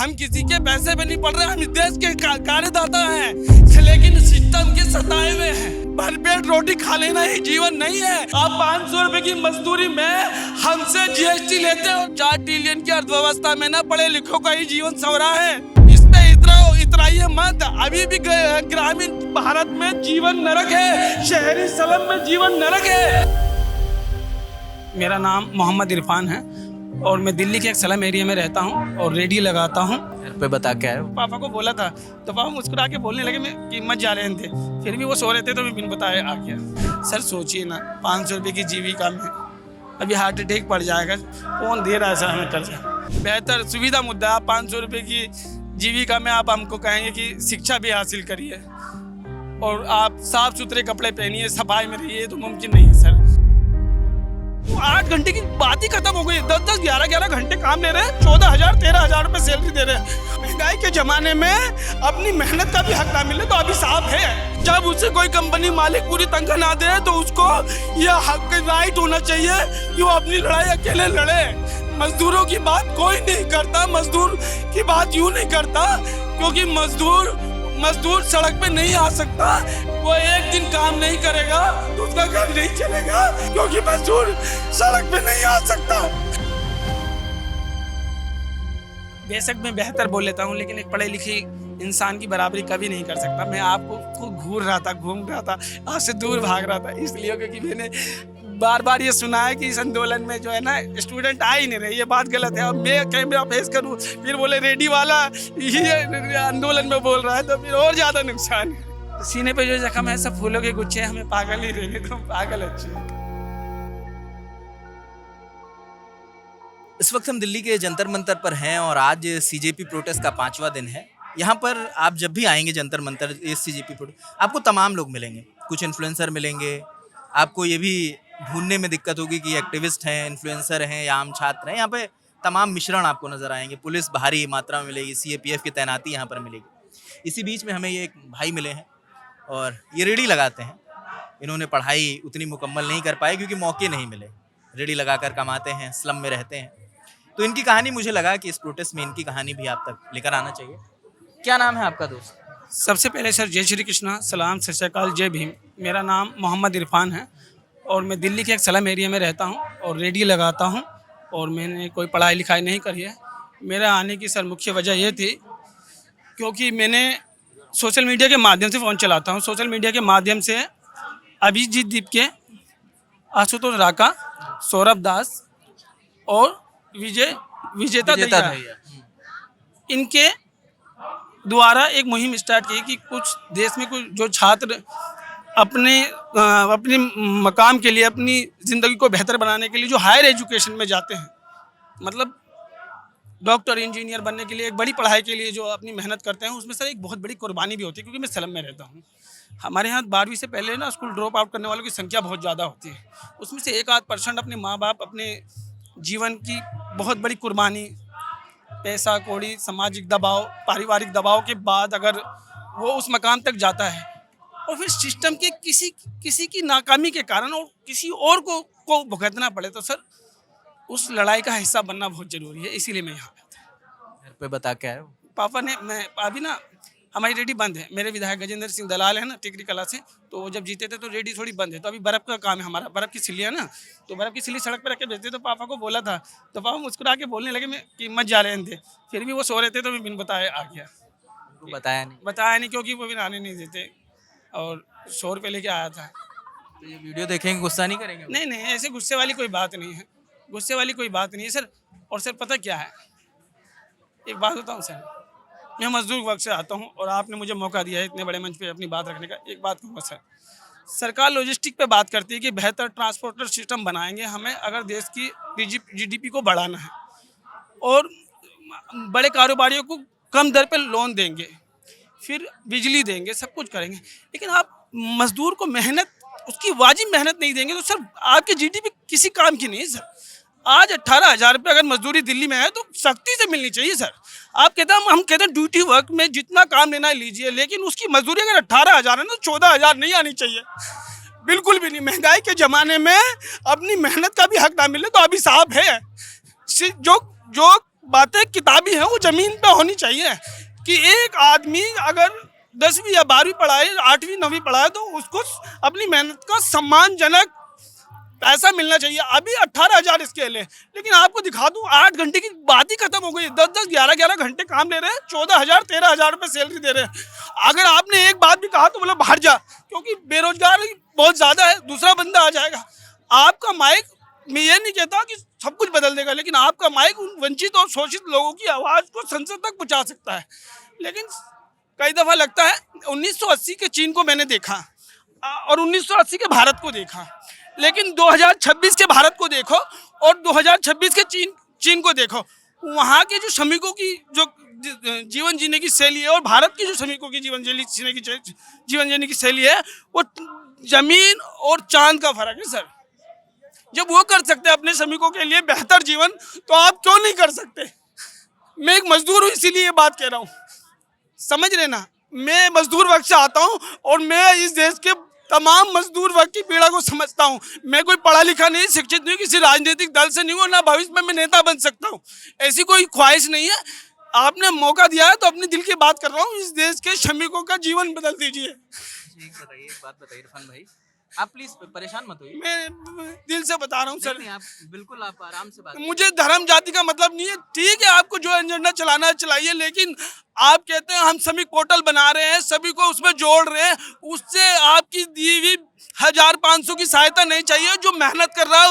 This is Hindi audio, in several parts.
हम किसी के पैसे पे नहीं पड़ रहे, हम इस देश के कार्यदाता हैं, लेकिन सिस्टम के सताए हुए हैं। भरपेट रोटी खा लेना ही जीवन नहीं है। आप 500 रुपए की मजदूरी में हमसे जीएसटी लेते हो। 4 ट्रिलियन की अर्थव्यवस्था में ना पढ़े लिखों का ही जीवन संवरा है। इस पे इतराइए मत। अभी भी ग्रामीण भारत में जीवन नरक है, शहरी स्लम में जीवन नरक है। मेरा नाम मोहम्मद इरफान है और मैं दिल्ली के एक स्लम एरिया में रहता हूँ और रेडियो लगाता हूँ। घर पे बता के आए हो? पापा को बोला था तो पापा मुस्कुरा के बोलने लगे, मैं कीमत जा रहे थे, फिर भी वो सो रहे थे तो मैं बिन बताए आ गया। सर सोचिए ना, 500 रुपये की जीविका में अभी हार्ट अटैक पड़ जाएगा, कौन दे रहा है सर हमें कर्जा? बेहतर सुविधा मुद्दा, आप 500 रुपये की जीविका में आप हमको कहेंगे कि शिक्षा भी हासिल करिए और आप साफ सुथरे कपड़े पहनिए, सफाई में रहिए, तो मुमकिन नहीं है सर। 8 घंटे की बात ही खत्म हो गई। 10-10, 11-11 घंटे काम ले रहे हैं, 14,000 13,000 रुपए सैलरी दे रहे हैं। महंगाई के जमाने में अपनी मेहनत का भी हक ना मिले तो अभी साफ है। जब उसे कोई कंपनी मालिक पूरी तनख्वाह ना दे तो उसको यह हक राइट होना चाहिए कि वो अपनी लड़ाई अकेले लड़े। मजदूरों की बात कोई नहीं करता, मजदूर की बात यूं नहीं करता क्योंकि मजदूर सड़क पे नहीं आ सकता। वो एक दिन काम नहीं करेगा तो उसका घर नहीं चलेगा क्योंकि मजदूर सड़क पे नहीं आ सकता। बेशक मैं बेहतर बोल लेता हूँ लेकिन एक पढ़े लिखे इंसान की बराबरी कभी नहीं कर सकता। मैं आपको घूम रहा था, आपसे दूर भाग रहा था, इसलिए क्योंकि मैंने बार बार ये सुना है कि इस आंदोलन में जो है ना स्टूडेंट आ ही नहीं रहे। ये बात गलत है। अब मैं कैमरा फेस करूँ फिर बोले रेडियो वाला ये आंदोलन में बोल रहा है तो फिर और ज़्यादा नुकसान है। सीने पे जो जख्म है सब फूलों के गुच्छे, हमें पागल ही रहने दो, पागल अच्छे। इस वक्त हम दिल्ली के जंतर मंतर पर हैं और आज सीजेपी प्रोटेस्ट का 5वां दिन है। यहाँ पर आप जब भी आएंगे जंतर मंतर, इस सीजेपी प्रोटेस्ट, आपको तमाम लोग मिलेंगे। कुछ इन्फ्लुएंसर मिलेंगे, आपको ये भी ढूंढने में दिक्कत होगी कि एक्टिविस्ट हैं, इन्फ्लुएंसर हैं या आम छात्र हैं। यहाँ पे तमाम मिश्रण आपको नजर आएंगे। पुलिस भारी मात्रा में मिलेगी, सीएपीएफ की तैनाती यहाँ पर मिलेगी। इसी बीच में हमें ये एक भाई मिले हैं और ये रेडी लगाते हैं। इन्होंने पढ़ाई उतनी मुकम्मल नहीं कर पाए क्योंकि मौके नहीं मिले। रेडी लगाकर कमाते हैं, स्लम में रहते हैं। तो इनकी कहानी मुझे लगा कि इस प्रोटेस्ट में इनकी कहानी भी आप तक लेकर आना चाहिए। क्या नाम है आपका दोस्त? सबसे पहले सर जय श्री कृष्णा, सलाम, सत श्री अकाल, जय भीम। मेरा नाम मोहम्मद इरफान है और मैं दिल्ली के एक स्लम एरिया में रहता हूं और रेडियो लगाता हूं और मैंने कोई पढ़ाई लिखाई नहीं करी है। मेरे आने की सर मुख्य वजह ये थी क्योंकि मैंने सोशल मीडिया के माध्यम से फ़ोन चलाता हूं। सोशल मीडिया के माध्यम से अभिजीत दीप के, आशुतोष राका, सौरभ दास और विजेता दैया, इनके द्वारा एक मुहिम स्टार्ट की कि कुछ देश में कुछ जो छात्र अपने मकाम के लिए, अपनी ज़िंदगी को बेहतर बनाने के लिए जो हायर एजुकेशन में जाते हैं, मतलब डॉक्टर इंजीनियर बनने के लिए, एक बड़ी पढ़ाई के लिए जो अपनी मेहनत करते हैं, उसमें सर एक बहुत बड़ी कुर्बानी भी होती है। क्योंकि मैं स्लम में रहता हूँ, हमारे यहाँ 12वीं से पहले ना स्कूल ड्रॉप आउट करने वालों की संख्या बहुत ज़्यादा होती है। उसमें से 1-8% अपने माँ बाप अपने जीवन की बहुत बड़ी कुर्बानी, पैसा कौड़ी, सामाजिक दबाव, पारिवारिक दबाव के बाद अगर वो उस मकाम तक जाता है और फिर सिस्टम के किसी की नाकामी के कारण और किसी और को भुगतना पड़े, तो सर उस लड़ाई का हिस्सा बनना बहुत ज़रूरी है। इसीलिए मैं यहाँ पे था। घर पे बता के आए हो? पापा ने, मैं अभी ना हमारी रेडी बंद है। मेरे विधायक गजेंद्र सिंह दलाल है ना टिकरी कला से, तो वो जब जीते थे तो रेडी थोड़ी बंद है। तो अभी बर्फ़ का काम है हमारा, बर्फ़ की सिल्ली है ना, तो बर्फ़ की सिल्ली सड़क पर रख के भेजते। तो पापा को बोला था तो पापा मुस्कुरा के बोलने लगे, मैं कीमत जा रहे थे, फिर भी वो सो रहे थे तो मैं बिन बताए आ गया। बताया नहीं क्योंकि वो फिर आने नहीं देते और 100 रुपये लेके आया था। तो ये वीडियो देखेंगे गुस्सा नहीं करेंगे? नहीं, ऐसे गुस्से वाली कोई बात नहीं है, गुस्से वाली कोई बात नहीं है सर। और सर पता क्या है, एक बात बताऊँ सर, मैं मजदूर वर्ग से आता हूँ और आपने मुझे मौका दिया है इतने बड़े मंच पे अपनी बात रखने का। एक बात कहूँगा सर, सरकार लॉजिस्टिक पे बात करती है कि बेहतर ट्रांसपोर्टर सिस्टम बनाएंगे हमें अगर देश की जीडीपी को बढ़ाना है, और बड़े कारोबारियों को कम दर पे लोन देंगे, फिर बिजली देंगे, सब कुछ करेंगे, लेकिन आप मजदूर को मेहनत, उसकी वाजिब मेहनत नहीं देंगे तो सर आपकी जीडीपी किसी काम की नहीं है सर। आज 18,000 रुपये अगर मजदूरी दिल्ली में है तो सख्ती से मिलनी चाहिए सर। आप कहते हैं, हम कहते हैं ड्यूटी वर्क में जितना काम लेना है लीजिए, लेकिन उसकी मजदूरी अगर 18,000 है ना, 14,000 नहीं आनी चाहिए, बिल्कुल भी नहीं। महंगाई के ज़माने में अपनी मेहनत का भी हक ना मिले तो अभी साफ है। जो बातें किताबी हैं, वो ज़मीन पे होनी चाहिए। कि एक आदमी अगर 10वीं या 12वीं पढ़ा है, 8वीं 9वीं पढ़ा है, तो उसको अपनी मेहनत का सम्मानजनक पैसा मिलना चाहिए। अभी 18,000 स्केल है, लेकिन आपको दिखा दूं 8 घंटे की बात ही खत्म हो गई। 10-10, 11-11 घंटे काम ले रहे हैं, 14,000 13,000 रुपये सैलरी दे रहे हैं। अगर आपने एक बात भी कहा तो बोला बाहर जा, क्योंकि बेरोजगारी बहुत ज़्यादा है, दूसरा बंदा आ जाएगा। आपका माइक, मैं ये नहीं कहता कि सब कुछ बदल देगा, लेकिन आपका माइक उन वंचित और शोषित लोगों की आवाज़ को संसद तक पहुँचा सकता है। लेकिन कई दफ़ा लगता है 1980 के चीन को मैंने देखा और 1980 के भारत को देखा, लेकिन 2026 के भारत को देखो और 2026 के चीन को देखो। वहाँ के जो श्रमिकों की जो जीवन जीने की शैली है और भारत की जो श्रमिकों की जीवन जीने की शैली है, वो जमीन और चांद का फर्क है सर। जब वो कर सकते हैं अपने श्रमिकों के लिए बेहतर जीवन, तो आप क्यों नहीं कर सकते? मैं एक मजदूर हूँ, इसीलिए ये बात कह रहा हूँ, समझ रहे ना। मैं मजदूर वर्ग से आता हूँ और मैं इस देश के तमाम मजदूर वर्ग की पीड़ा को समझता हूँ। मैं कोई पढ़ा लिखा नहीं, शिक्षित नहीं, किसी राजनीतिक दल से नहीं हूँ, ना भविष्य में मैं नेता बन सकता हूँ, ऐसी कोई ख्वाहिश नहीं है। आपने मौका दिया है तो अपने दिल की बात कर रहा हूँ, इस देश के श्रमिकों का जीवन बदल दीजिए। एक बात बताइए इरफान भाई, आप प्लीज परेशान मत होइए। मैं दिल से बता रहा हूँ सर। नहीं, आप बिल्कुल आप आराम से बात मुझे धर्म जाति का मतलब नहीं है, ठीक है आपको जो एजेंडा चलाना है चलाइए, लेकिन आप कहते हैं हम श्रमिक पोर्टल बना रहे हैं, सभी को उसमें जोड़ रहे हैं, उससे आपकी दी हुई 1,500 की सहायता नहीं चाहिए। जो मेहनत कर रहा है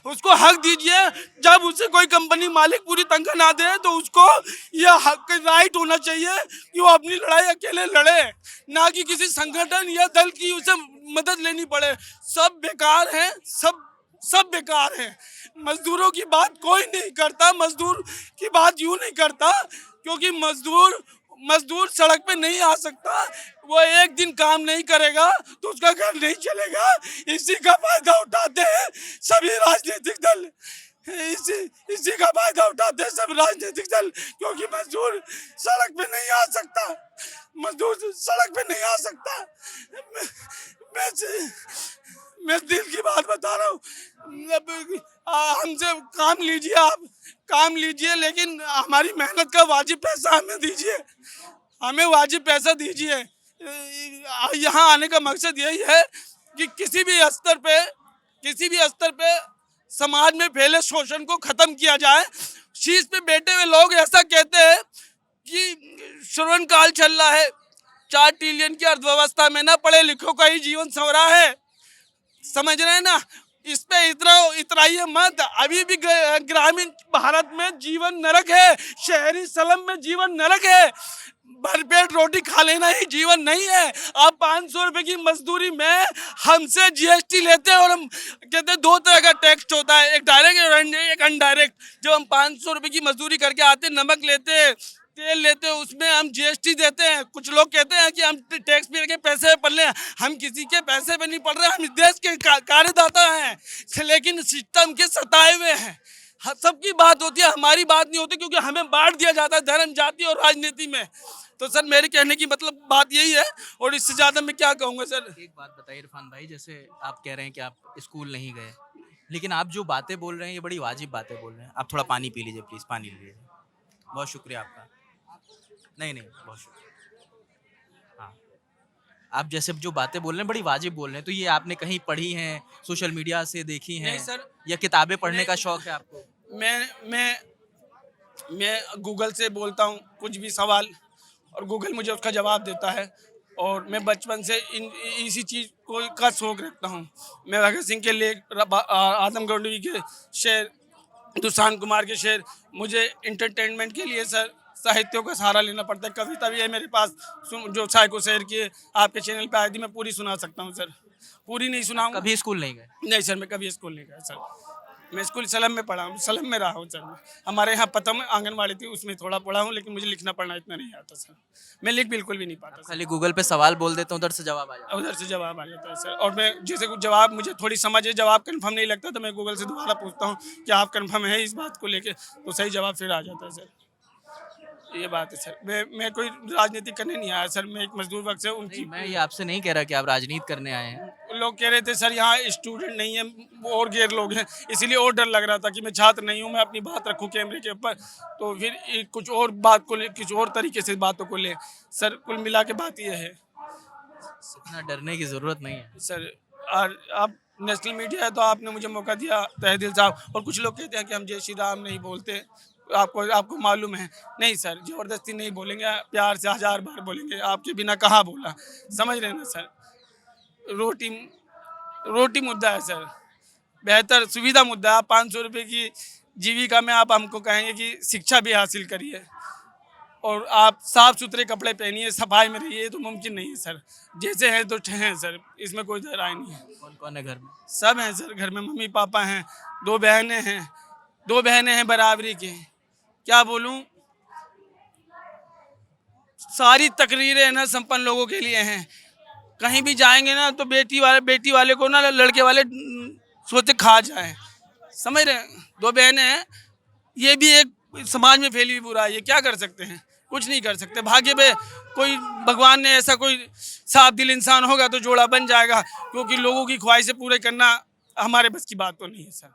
उसको हक दीजिए। जब उसे कोई कंपनी मालिक पूरी तनख्वाह ना दे तो उसको यह हक राइट होना चाहिए कि वो अपनी लड़ाई अकेले लड़े, ना कि किसी संगठन या दल की उसे मदद लेनी पड़े। सब बेकार हैं, सब बेकार हैं। मजदूरों की बात कोई नहीं करता, मजदूर की बात यूँ नहीं करता, क्योंकि मजदूर सड़क पे नहीं आ सकता। वो एक दिन काम नहीं करेगा तो उसका घर नहीं चलेगा। इसी का फायदा उठाते हैं सभी राजनीतिक दल, इसी का फायदा उठाते हैं सब राजनीतिक दल, क्योंकि मजदूर सड़क पे नहीं आ सकता, मजदूर सड़क पे नहीं आ सकता। मैं दिल की बात बता रहा हूँ। हमसे काम लीजिए, आप काम लीजिए, लेकिन हमारी मेहनत का वाजिब पैसा हमें दीजिए, हमें वाजिब पैसा दीजिए। यहाँ आने का मकसद यही है कि किसी भी स्तर पे समाज में फैले शोषण को खत्म किया जाए। शीश पे बैठे हुए लोग ऐसा कहते हैं कि श्रवण काल चल रहा है, 4 ट्रिलियन की अर्थव्यवस्था में ना पढ़े लिखों का ही जीवन संवरा है, समझ रहे हैं ना। इस पे इतराइए मत। अभी भी ग्रामीण भारत में जीवन नरक है, शहरी स्लम में जीवन नरक है। भरपेट रोटी खा लेना ही जीवन नहीं है। आप 500 रुपए की मजदूरी में हमसे जीएसटी लेते हैं और हम कहते हैं 2 तरह का टैक्स होता है, एक डायरेक्ट और एक अनडायरेक्ट। जब हम 500 रुपए की मजदूरी करके आते, नमक लेते, तेल लेते, उसमें हम जीएसटी देते हैं। कुछ लोग कहते हैं कि हम टैक्स पे के पैसे पे पढ़ रहे हैं, हम किसी के पैसे पे नहीं पढ़ रहे, हम इस देश के कार्यदाता हैं, लेकिन सिस्टम के सताए हुए हैं। सबकी बात होती है, हमारी बात नहीं होती, क्योंकि हमें बांट दिया जाता है धर्म, जाति और राजनीति में। तो सर मेरे कहने की मतलब बात यही है, और इससे ज़्यादा मैं क्या कहूँगा सर। एक बात बताइए इरफान भाई, जैसे आप कह रहे हैं कि आप स्कूल नहीं गए, लेकिन आप जो बातें बोल रहे हैं ये बड़ी वाजिब बातें बोल रहे हैं। आप थोड़ा पानी पी लीजिए प्लीज़, पानी लीजिए। बहुत शुक्रिया आपका। नहीं बहुत शुक्रिया। हाँ, आप जैसे जो बातें बोल रहे हैं बड़ी वाजिब बोल रहे हैं, तो ये आपने कहीं पढ़ी हैं, सोशल मीडिया से देखी हैं? नहीं सर, या किताबें पढ़ने का शौक है आपको? मैं गूगल से बोलता हूँ कुछ भी सवाल, और गूगल मुझे उसका जवाब देता है। और मैं बचपन से इसी चीज़ का शौक रखता हूँ। मैं भगत सिंह के लेख, आदमगढ़ के शेर, दुशान कुमार के शेर, मुझे इंटरटेनमेंट के लिए सर साहित्यों का सहारा लेना पड़ता है। कविता भी है मेरे पास, जो साइको शेर की आपके चैनल पे आई थी, मैं पूरी सुना सकता हूँ सर। पूरी नहीं सुनाऊँ। कभी स्कूल नहीं गए? नहीं सर, मैं कभी स्कूल नहीं गया सर। मैं स्कूल सलम में पढ़ा हूँ, सलम में रहा हूँ सर। हमारे यहाँ पतम आंगनवाड़ी थी, उसमें थोड़ा पढ़ा हूँ, लेकिन मुझे लिखना पढ़ना इतना नहीं आता सर। मैं लिख बिल्कुल भी नहीं पाता सर। खाली गूगल पे सवाल बोल देता हूँ, उधर से जवाब आ जाता है। उधर से जवाब आ जाता है सर। और मैं जैसे कुछ जवाब मुझे थोड़ी समझ है, जवाब कन्फर्म नहीं लगता, तो मैं गूगल से दोबारा पूछता हूँ कि आप कन्फर्म है इस बात को लेके, तो सही जवाब फिर आ जाता है सर। ये बात है सर। मैं कोई राजनीति करने नहीं आया सर, मैं एक मजदूर वर्ग से उनकी। मैं ये आपसे नहीं कह रहा कि आप राजनीति करने आए हैं, लोग कह रहे थे सर यहाँ स्टूडेंट नहीं है, वो और गैर लोग हैं, इसीलिए और डर लग रहा था कि मैं छात्र नहीं हूँ, मैं अपनी बात रखूँ कैमरे के ऊपर, तो फिर कुछ और बात को ले, कुछ और तरीके से बातों को ले। सर कुल मिला के बात ये है इतना डरने की ज़रूरत नहीं है। सर। और आप नेशनल मीडिया है तो आपने मुझे मौका दिया तहे दिल साहब। और कुछ लोग कहते हैं कि हम जय श्री राम नहीं बोलते, आपको मालूम है। नहीं सर, ज़बरदस्ती नहीं बोलेंगे, प्यार से 1000 बार बोलेंगे, आपके बिना कहाँ बोला, समझ रहे हैं ना सर। रोटी रोटी मुद्दा है सर, बेहतर सुविधा मुद्दा है। आप 500 रुपये की जीविका में आप हमको कहेंगे कि शिक्षा भी हासिल करिए और आप साफ सुथरे कपड़े पहनिए, सफाई में रहिए, तो मुमकिन नहीं है सर। जैसे हैं तो हैं सर, इसमें कोई राय नहीं है। कौन कौन है घर में? सब हैं सर घर में, मम्मी पापा हैं, 2 बहनें हैं, 2 बहनें हैं बराबरी की। क्या बोलूं, सारी तकरीरें ना संपन्न लोगों के लिए हैं। कहीं भी जाएंगे ना तो बेटी वाले को ना लड़के वाले सोचे खा जाए, समझ रहे हैं। 2 बहनें हैं, ये भी एक समाज में फैली हुई बुराई है, क्या कर सकते हैं, कुछ नहीं कर सकते। भाग्य पे कोई भगवान ने ऐसा कोई साफ दिल इंसान होगा तो जोड़ा बन जाएगा, क्योंकि लोगों की ख्वाहिशें पूरे करना हमारे बस की बात तो नहीं है सर।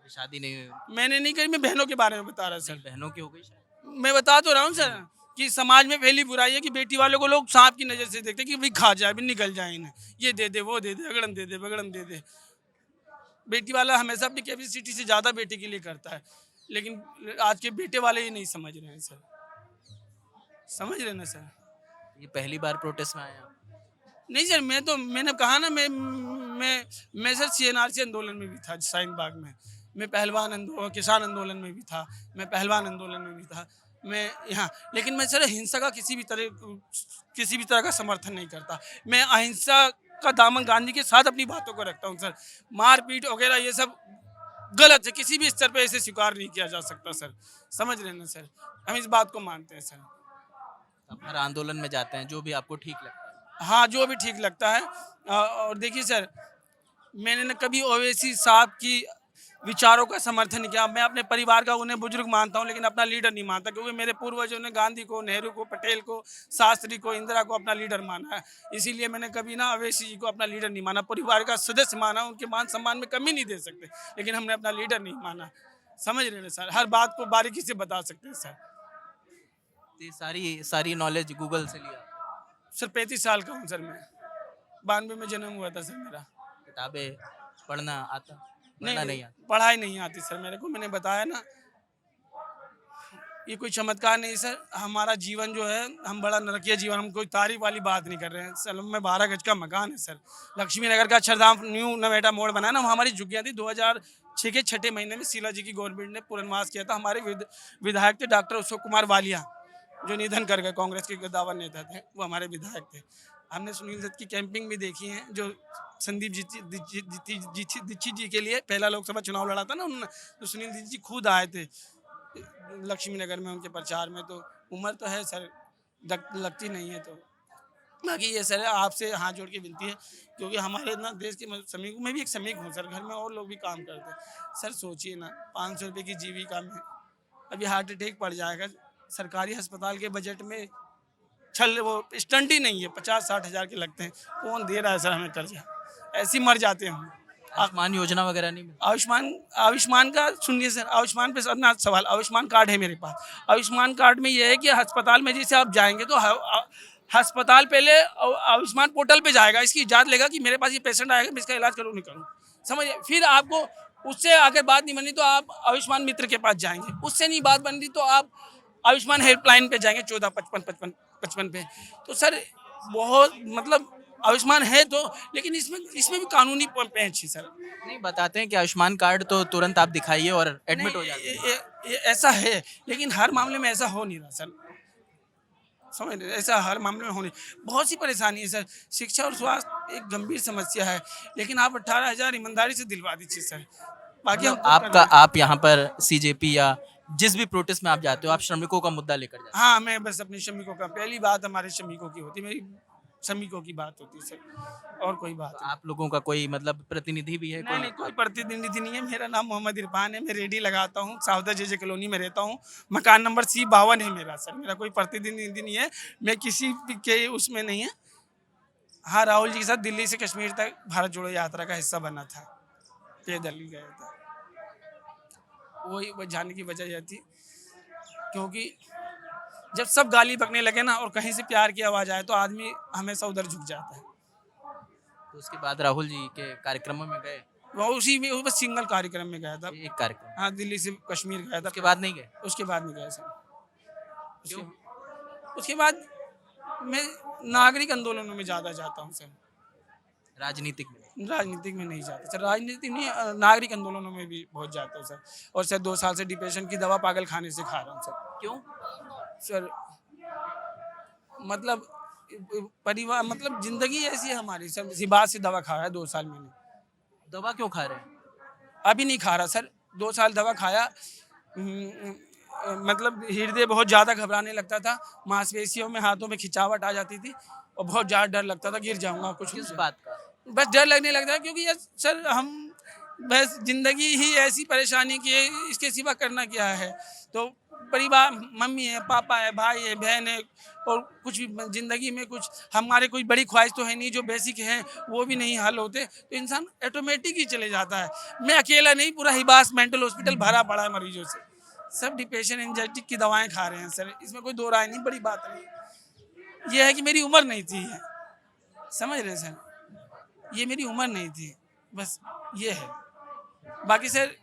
शादी नहीं हुई? मैंने नहीं करी, मैं बहनों के बारे में बता रहा सर। बहनों की हो गई शायद। मैं बता तो रहा हूँ सर कि समाज में फैली बुराई है कि बेटी वालों को लोग सांप की नज़र से देखते हैं कि भाई खा जाए, भी निकल जाए इन्हें, ये दे दे, वो दे दे, अगड़म दे दे, बगड़म दे दे। बेटी वाला हमेशा अपनी कैपेसिटी से ज़्यादा बेटे के लिए करता है, लेकिन आज के बेटे वाले ही नहीं समझ रहे हैं सर, समझ रहे हैं ना सर। ये पहली बार प्रोटेस्ट में आए आप? नहीं सर, मैंने कहा ना, मैं सर CNRC आंदोलन में भी था, शाहीन बाग में। मैं किसान आंदोलन में भी था, मैं पहलवान आंदोलन में भी था, मैं यहाँ। लेकिन मैं सर हिंसा का किसी भी तरह का समर्थन नहीं करता। मैं अहिंसा का दामन गांधी के साथ अपनी बातों को रखता हूँ सर। मारपीट वगैरह ये सब गलत है, किसी भी स्तर पे ऐसे स्वीकार नहीं किया जा सकता सर, समझ रहे हैं ना सर। हम इस बात को मानते हैं सर। आप हर आंदोलन में जाते हैं, जो भी आपको ठीक लगता है? हाँ, जो भी ठीक लगता है। और देखिए सर, मैंने न कभी ओवैसी साहब की विचारों का समर्थन नहीं किया। मैं अपने परिवार का उन्हें बुजुर्ग मानता हूँ, लेकिन अपना लीडर नहीं मानता, क्योंकि मेरे पूर्वजों ने गांधी को, नेहरू को, पटेल को, शास्त्री को, इंदिरा को अपना लीडर माना है। इसीलिए मैंने कभी ना ओवैसी जी को अपना लीडर नहीं माना, परिवार का सदस्य माना। उनके मान सम्मान में कमी नहीं दे सकते, लेकिन हमने अपना लीडर नहीं माना, समझ रहे हैं सर। हर बात को बारीकी से बता सकते हैं सर। ये सारी नॉलेज गूगल से लिया? सर 35 साल का हूँ सर मैं, 92 में जन्म हुआ था सर मेरा। किताबें पढ़ना आता? नहीं, नहीं आता? पढ़ाई नहीं आती सर मेरे को। मैंने बताया ना, ये कोई चमत्कार नहीं सर। हमारा जीवन जो है, हम बड़ा नरकीय जीवन, हम कोई तारीफ वाली बात नहीं कर रहे हैं सर। में 12 गज का मकान है सर, लक्ष्मी नगर का अक्षरधाम न्यू नवेटा मोड़ बना ना, हमारी झुग्गियाँ थी। 2006 के 6 महीने में शीला जी की गवर्नमेंट ने पुनर्वास किया था। हमारे विधायक थे डॉक्टर अशोक कुमार वालिया, जो निधन कर गए, कांग्रेस के गद्दावर नेता थे, वो हमारे विधायक थे। हमने सुनील दत्त की कैंपिंग भी देखी है, जो संदीप दीक्षित जी के लिए पहला लोकसभा चुनाव लड़ा था ना उन्होंने, तो सुनील दत्त जी खुद आए थे लक्ष्मी नगर में उनके प्रचार में। तो उम्र तो है सर, लगती नहीं है। तो बाकी ये सर आपसे हाथ जोड़ के विनती है, क्योंकि हमारे ना देश के श्रमिक, मैं भी एक श्रमिक हूँ सर, घर में और लोग भी काम करते हैं सर। सोचिए ना, 500 रुपये की जीविका में अभी हार्ट अटैक पड़ जाएगा। सरकारी अस्पताल के बजट में वो स्टंट ही नहीं है, 50-60 हज़ार के लगते हैं। कौन दे रहा है सर हमें कर्जा, ऐसे ही मर जाते हैं हम। आयुष्मान योजना वगैरह नहीं मिलती? आयुष्मान का सुनिए सर, आयुष्मान पे अपना सवाल। आयुष्मान कार्ड है मेरे पास। आयुष्मान कार्ड में ये है कि अस्पताल में जैसे आप जाएंगे तो अस्पताल पहले आयुष्मान पोर्टल पे जाएगा, इसकी जांच लेगा कि मेरे पास ये पेशेंट आएगा, मैं इसका इलाज करूँ नहीं करूँ, समझिए। फिर आपको उससे अगर बात नहीं बनी तो आप आयुष्मान मित्र के पास जाएंगे, उससे नहीं बात बन रही तो आप आयुष्मान हेल्पलाइन पे जाएंगे 145555 पे। तो सर बहुत मतलब आयुष्मान है तो, लेकिन इसमें भी कानूनी पेंच है सर। नहीं, बताते हैं कि आयुष्मान कार्ड तो तुरंत आप दिखाइए और एडमिट हो जाते हैं। ये ऐसा है, लेकिन हर मामले में ऐसा हो नहीं रहा सर, समझ रहे, ऐसा हर मामले में होने बहुत सी परेशानी है सर। शिक्षा और स्वास्थ्य एक गंभीर समस्या है, लेकिन आप 18,000 ईमानदारी से दिलवा दीजिए सर। बाकी हम आप यहाँ पर सीजेपी या जिस भी प्रोटेस्ट में आप जाते हो, आप श्रमिकों का मुद्दा लेकर जाते हाँ, मैं बस अपने श्रमिकों का, पहली बात हमारे श्रमिकों की होती है, मेरी श्रमिकों की बात होती है सर, और कोई बात हो? आप लोगों का कोई मतलब प्रतिनिधि भी है? नहीं, कोई प्रतिनिधि नहीं है। मेरा नाम मोहम्मद इरफान है, मैं रेडी लगाता हूँ, साउदा जेजे कॉलोनी में रहता हूँ, मकान नंबर C52 है मेरा सर। मेरा कोई प्रतिनिधि नहीं है, मैं किसी के उसमें नहीं है। हाँ, राहुल जी के साथ दिल्ली से कश्मीर तक भारत जोड़ो यात्रा का हिस्सा बना था, पैदल ही गया था। वही वो जाने की वजह यह थी क्योंकि जब सब गाली बकने लगे ना और कहीं से प्यार की आवाज़ आए तो आदमी हमेशा उधर झुक जाता है। तो उसके बाद राहुल जी के कार्यक्रमों में गए? वो उसी में वो बस सिंगल कार्यक्रम में गया था। एक कार्यक्रम, हाँ, दिल्ली से कश्मीर गया था। उसके बाद नहीं गए? उसके बाद नहीं गया सर। क्यों? उसके बाद मैं नागरिक आंदोलनों में ज़्यादा जाता हूँ सर, राजनीतिक में? राजनीतिक में नहीं जाता सर। राजनीतिक नहीं, नागरिक आंदोलनों में भी बहुत जाता हूँ सर। और सर 2 साल से डिप्रेशन की दवा पागल खाने से खा रहा हूँ सर। क्यों? सर मतलब परिवार मतलब जिंदगी ऐसी है हमारी सर। इसी बात से दवा खा रहा है 2 साल मैंने। दवा क्यों खा रहे हैं? अभी नहीं खा रहा सर, 2 साल दवा खाया। मतलब हृदय बहुत ज़्यादा घबराने लगता था, मांसपेशियों में हाथों में खिंचावट आ जाती थी और बहुत ज़्यादा डर लगता था गिर जाऊंगा कुछ हो किस जाए। बात का? बस डर लगने लगता है क्योंकि ये सर हम बस ज़िंदगी ही ऐसी परेशानी की है, इसके सिवा करना क्या है। तो परिवार मम्मी है, पापा है, भाई है, बहन है और कुछ भी ज़िंदगी में कुछ हमारे कोई बड़ी ख्वाहिश तो है नहीं, जो बेसिक हैं वो भी नहीं हल होते तो इंसान ऑटोमेटिक ही चले जाता है। मैं अकेला नहीं, पूरा हिबास मेंटल हॉस्पिटल भरा पड़ा है मरीजों से। सब डिप्रेशन एंजाइटी की दवाएं खा रहे हैं सर, इसमें कोई दो राय नहीं, बड़ी बात नहीं। ये है कि मेरी उम्र नहीं थी, समझ रहे हैं सर, ये मेरी उम्र नहीं थी, बस ये है। बाकी सर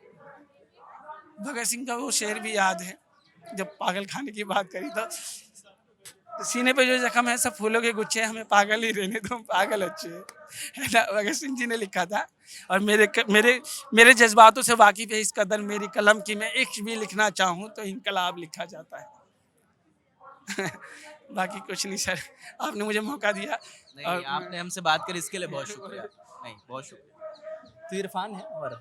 भगत सिंह का वो शेर भी याद है, जब पागल खाने की बात करी तो सीने पे जो जख्म है सब फूलों के गुच्छे, हमें पागल ही रहने दो, हम पागल अच्छे हैं, है ना। भगत सिंह जी ने लिखा था और मेरे जज्बातों से वाकिफ है इस कदर मेरी कलम की, मैं इश्क भी लिखना चाहूँ तो इनकलाब लिखा जाता है। बाकी कुछ नहीं सर, आपने मुझे मौका दिया। नहीं, और आपने हमसे बात करी इसके लिए बहुत शुक्रिया। नहीं, बहुत शुक्रिया। तो इरफान है और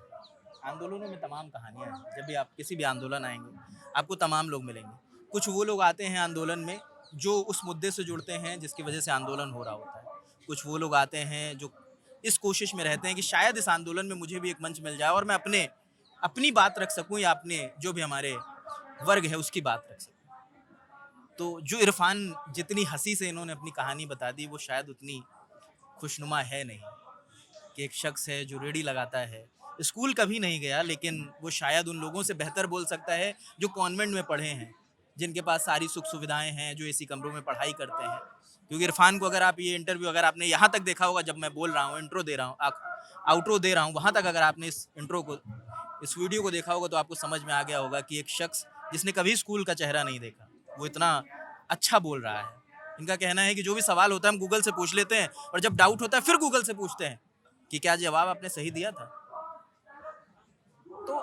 आंदोलनों में तमाम कहानियाँ हैं। जब भी आप किसी भी आंदोलन आएंगे आपको तमाम लोग मिलेंगे। कुछ वो लोग आते हैं आंदोलन में जो उस मुद्दे से जुड़ते हैं जिसकी वजह से आंदोलन हो रहा होता है। कुछ वो लोग आते हैं जो इस कोशिश में रहते हैं कि शायद इस आंदोलन में मुझे भी एक मंच मिल जाए और मैं अपनी बात रख सकूं या अपने जो भी हमारे वर्ग है उसकी बात रख सकूं। तो जो इरफान जितनी हंसी से इन्होंने अपनी कहानी बता दी वो शायद उतनी खुशनुमा है नहीं, कि एक शख्स है जो रेडी लगाता है, स्कूल कभी नहीं गया लेकिन वो शायद उन लोगों से बेहतर बोल सकता है जो कॉन्वेंट में पढ़े हैं, जिनके पास सारी सुख सुविधाएं हैं, जो एसी कमरों में पढ़ाई करते हैं। क्योंकि इरफान को अगर आप ये इंटरव्यू अगर आपने यहाँ तक देखा होगा, जब मैं बोल रहा हूँ इंट्रो दे रहा हूँ आउट्रो दे रहा हूँ, वहाँ तक अगर आपने इस वीडियो को देखा होगा तो आपको समझ में आ गया होगा कि एक शख्स जिसने कभी स्कूल का चेहरा नहीं देखा वो इतना अच्छा बोल रहा है। इनका कहना है कि जो भी सवाल होता है हम गूगल से पूछ लेते हैं और जब डाउट होता है फिर गूगल से पूछते हैं कि क्या जवाब आपने सही दिया था। तो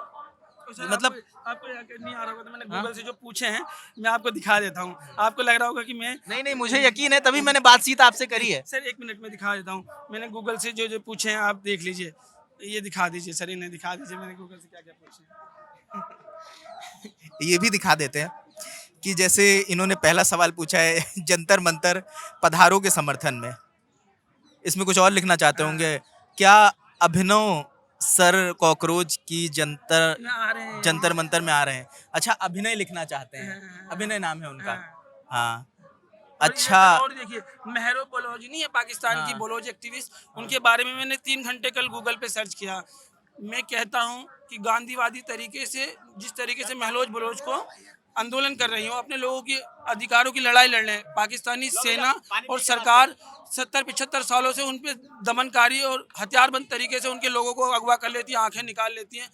मतलब आपको नहीं आ रहा होगा तो मैंने गूगल से जो पूछे हैं मैं आपको दिखा देता हूँ, आपको लग रहा होगा कि मैं नहीं मुझे यकीन है तभी मैंने बातचीत आपसे करी है। सर 1 मिनट में दिखा देता हूँ। मैंने गूगल से जो जो पूछे हैं आप देख लीजिए, ये दिखा दीजिए सर, इन्हें दिखा दीजिए मैंने गूगल से क्या क्या पूछे हैं। ये भी दिखा देते हैं कि जैसे इन्होंने पहला सवाल पूछा है जंतर मंतर पधारों के समर्थन में, इसमें कुछ और लिखना चाहते होंगे, क्या अभिनव सर कॉकरोच की जंतर मंतर में आ रहे हैं। अच्छा, अभिनय लिखना चाहते हैं, अभिनय नाम है उनका। हाँ अच्छा। और देखिए मेहरो बोलोजी नहीं है पाकिस्तान की बोलोजी एक्टिविस्ट, उनके बारे में मैंने 3 घंटे कल गूगल पे सर्च किया। मैं कहता हूं कि गांधीवादी तरीके से जिस तरीके से महलोज बलोच को आंदोलन कर रही हो, अपने लोगों के अधिकारों की लड़ाई लड़ रहे हैं, पाकिस्तानी सेना और सरकार 70-75 सालों से उन पे दमनकारी और हथियारबंद तरीके से उनके लोगों को अगवा कर लेती है, आंखें निकाल लेती हैं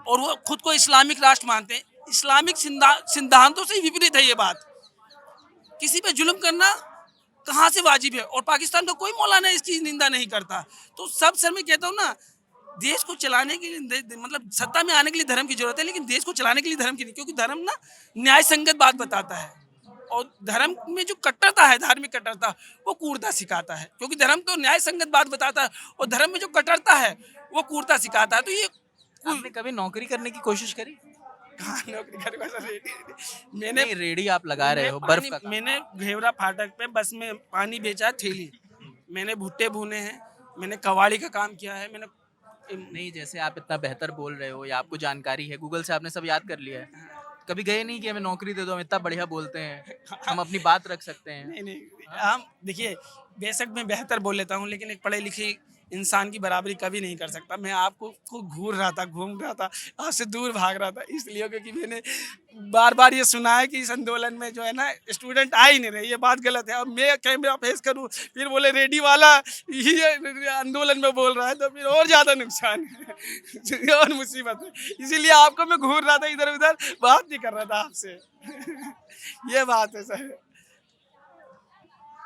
और वो खुद को इस्लामिक राष्ट्र मानते हैं। इस्लामिक सिद्धांतों से ही विपरीत है ये बात। किसी पे जुल्म करना कहाँ से वाजिब है और पाकिस्तान का कोई मौलाना इसकी निंदा नहीं करता। तो सब सर मैं कहता हूँ ना, देश को चलाने के लिए मतलब सत्ता में आने के लिए धर्म की जरूरत है, लेकिन देश को चलाने के लिए धर्म की नहीं, क्योंकि धर्म ना न्याय संगत बात बताता है और धर्म में जो कट्टरता है, धार्मिक कट्टरता, वो क्रूरता सिखाता है। क्योंकि धर्म तो न्याय संगत बात बताता है और धर्म में जो कट्टरता है वो क्रूरता सिखाता है। तो ये आपने कभी नौकरी करने की कोशिश करी? कहाँ नौकरी करूँगा सर, मैंने रेडी आप लगा रहे हो बर्फ का। मैंने घेवरा फाटक पे बस में पानी बेचा थैली, मैंने भुट्टे भूने हैं, मैंने कवाड़ी का काम किया है, मैंने नहीं जैसे आप इतना बेहतर बोल रहे हो या आपको जानकारी है, गूगल से आपने सब याद कर लिया है, कभी गए नहीं कि हमें नौकरी दे दो, हम इतना बढ़िया बोलते हैं, हम अपनी बात रख सकते हैं? नहीं नहीं, हम देखिए, बेशक मैं बेहतर बोल लेता हूँ लेकिन एक पढ़े लिखे इंसान की बराबरी कभी नहीं कर सकता। मैं आपको को घूर रहा था, घूम रहा था, आपसे दूर भाग रहा था इसलिए क्योंकि मैंने बार बार ये सुना है कि इस आंदोलन में जो है ना स्टूडेंट आ ही नहीं रहे, ये बात गलत है। अब मैं कैमरा फेस करूँ फिर बोले रेडी वाला ये आंदोलन में बोल रहा है तो फिर और ज़्यादा नुकसान है और मुसीबत है। इसीलिए आपको मैं घूर रहा था, इधर उधर बात नहीं कर रहा था आपसे ये बात है सर।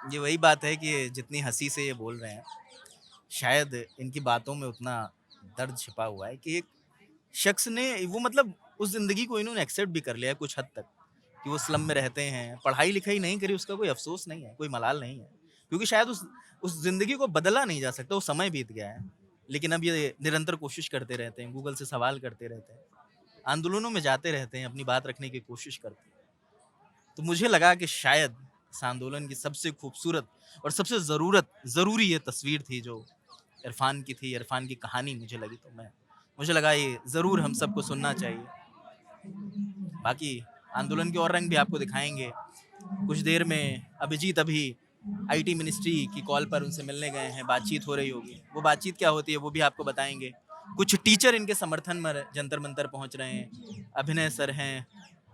ये वही बात है कि जितनी हँसी से ये बोल रहे हैं, शायद इनकी बातों में उतना दर्द छिपा हुआ है कि एक शख्स ने वो मतलब उस ज़िंदगी को इन्होंने एक्सेप्ट भी कर लिया है कुछ हद तक, कि वो स्लम में रहते हैं, पढ़ाई-लिखाई नहीं करी, उसका कोई अफ़सोस नहीं है, कोई मलाल नहीं है। क्योंकि शायद उस ज़िंदगी को बदला नहीं जा सकता, वो समय बीत गया है। लेकिन अब ये निरंतर कोशिश करते रहते हैं, गूगल से सवाल करते रहते हैं, आंदोलनों में जाते रहते हैं, अपनी बात रखने की कोशिश करते हैं। तो मुझे लगा कि शायद इस आंदोलन की सबसे खूबसूरत और सबसे ज़रूरी ये तस्वीर थी जो इरफ़ान की थी, इरफ़ान की कहानी मुझे लगी, तो मुझे लगा ये ज़रूर हम सबको सुनना चाहिए। बाकी आंदोलन के और रंग भी आपको दिखाएँगे। कुछ देर में अभिजीत अभी आईटी मिनिस्ट्री की कॉल पर उनसे मिलने गए हैं, बातचीत हो रही होगी। वो बातचीत क्या होती है वो भी आपको बताएँगे। कुछ टीचर इनके समर्थन में जंतर मंतर पहुँच रहे हैं। अभिनय सर हैं,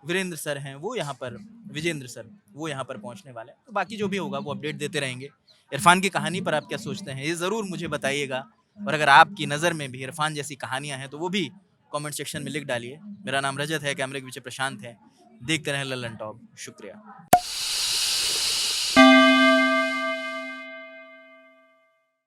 वीरेंद्र सर हैं, वो यहाँ पर विजेंद्र सर, वो यहाँ पर पहुँचने वाले हैं। तो बाकी जो भी होगा वो अपडेट देते रहेंगे। इरफ़ान की कहानी पर आप क्या सोचते हैं? ये ज़रूर मुझे बताइएगा और अगर आपकी नज़र में भी इरफ़ान जैसी कहानियाँ हैं तो वो भी कमेंट सेक्शन में लिख डालिए। मेरा नाम रजत है, कैमरे के पीछे प्रशांत है। देखते रहें लल्लन टॉप। शुक्रिया।